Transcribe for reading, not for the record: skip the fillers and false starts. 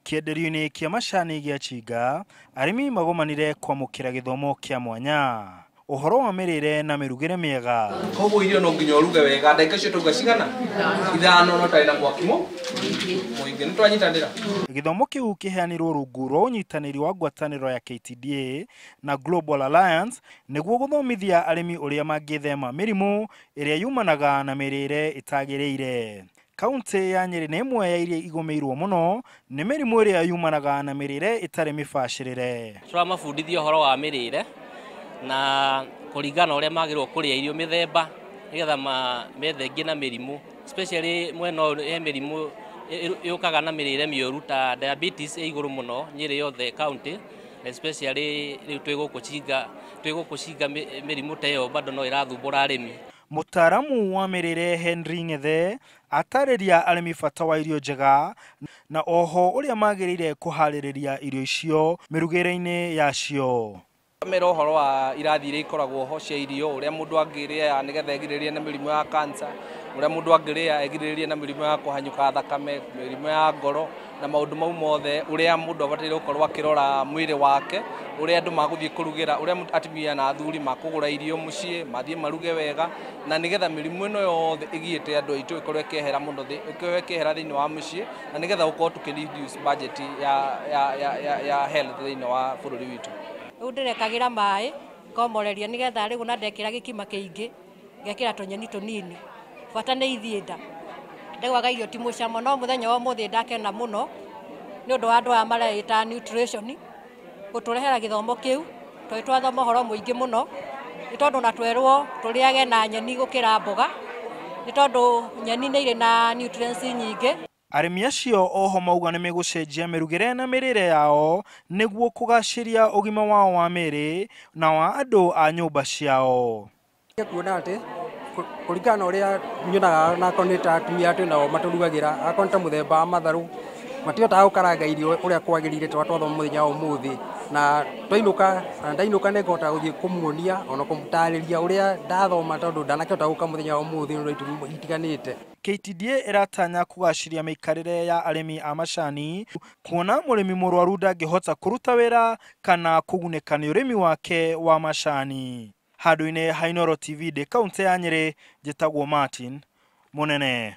Kĩenderio-inĩ kĩa macani gĩa Chinga, arĩmi magomanire kwamũkĩra gĩthomo kĩa mwanya. Ũhoro wa mĩrĩre na mĩrugĩre mĩega. Koguo irio no nginya uruge wega, ndagĩka icio tauga cigana? Ithano no tarĩ na mwaki mũingĩ. Nĩtwanyitanĩra. Gĩthomo kĩu kĩheanirwo rungu rwa ũnyitanĩri wa ngwatanĩro ya KTDA na Global Alliance nĩguo gũthomithia arĩmi ũrĩa mangĩthema mĩrimũ ĩrĩa yumanaga na mĩrĩre ĩtagĩrĩire. Kaunti ya Nyeri nĩ ĩmwe ya iria igũmĩirwo mũno nĩ mĩrimũ ĩrĩa yumanaga na mĩrĩre ĩtarĩ mĩbacĩrĩre. Turamabundithia ũhoro wa mĩrĩre na kũringana ũrĩa magĩrĩirwo kũrĩa irio mĩthemba nĩgetha methengie na mĩrimũ, especially mwena ũyũ mĩrimũ yũkaga na mĩrĩre mĩũru ta diabetes ĩ igũrũ mũno Nyeri yothe county, especially rĩu twĩgũkũ Chinga mĩrimũ ta ĩyo bado no ĩrathumbũra arĩmi. Mũtaaramu wa mĩrĩre Henry Ng'ethe atarĩria arĩmi bata wa irio njega na oho ũrĩa magĩrĩire kũharĩrĩria irio icio mĩrugĩre-inĩ yacio. Mera ũhoro wa irathi iria ikoragwo ho cia irio, ũrĩa mũndũ angĩrĩa nĩgetha egirĩrĩrie na mĩrimũ ya cancer, ũrĩa mũndũ angĩrĩa egirĩrĩrie na mĩrimũ ya kũhanyũka thakame, mĩrimũ ya ngoro na maũndũ mau mothe, ũrĩa mũndũ abataire gũkorwo akĩrora mwĩrĩ wake, ũrĩa andũ magũthiĩ kũrugĩra, ũrĩa atumia na athuri makũgũra irio mũciĩ, mathiĩ maruge wega na nĩgetha mĩrimũ ĩno yothe ĩgiĩte andũ aitũ ĩkorwo ĩkĩehera mũno ĩkĩehera thĩinĩ wa mũciĩ na nĩgetha gũkorwo tũkĩ-reduce budget ya health thĩinĩ wa bũrũri witũ. Rĩu ndĩrekagĩra maĩ ngomoreria nĩgetha rĩu na ndekĩra gĩkima kĩingĩ ngekĩra tũnyeni tũnini, bata nĩ ithiĩ nda. Ndegwaga irio ti mũcamo no mũthenya wa ũmũthĩ ndakena mũno nĩ ũndũ wa andũ aya mareĩta nutrition gũtũrehera gĩthomo kĩu, tondũ twathoma ũhoro mũingĩ mũno, nĩ tondũ na twerwo tũrĩage na nyeni gũkĩra mboga, nĩ tondũ nyeni nĩ irĩ na nutrients nyingĩ. Arĩmi acio oho mauga nĩ megũcenjia mĩrugĩre na mĩrĩre yao nĩguo kũgacĩria ũgima wao wa mĩrĩ na wa andũ a nyũmba ciao. Kuona atĩ kũringana na ũrĩa nyonaga na akorwo nĩ ta atumia twĩnao matũrugagĩra, akorwo nĩ ta mũthemba wa matharũ matihotaga gũkaranga irio ũrĩa kwagĩrĩire twathoma mũthenya wa ũmũthĩ, na ndainũka nĩngũhota gũthiĩ kũmuonia ona kũmũtarĩria ũrĩa ndathoma tondũ ndanakĩhota gũka mũthenya wa ũmũthĩ nĩ ũndũ itiganĩte. KTDA ĩratanya kũgacĩria mĩikarĩre ya arĩmi a macani, kuona mũrĩmi mũrwaru ndangĩhota kũruta wĩra kana kũgunĩka nĩ ũrĩmi wake wa macani. Handũ-inĩ ha Inooro TV kaunti ya Nyeri, njĩtagwo Martin Mũnene.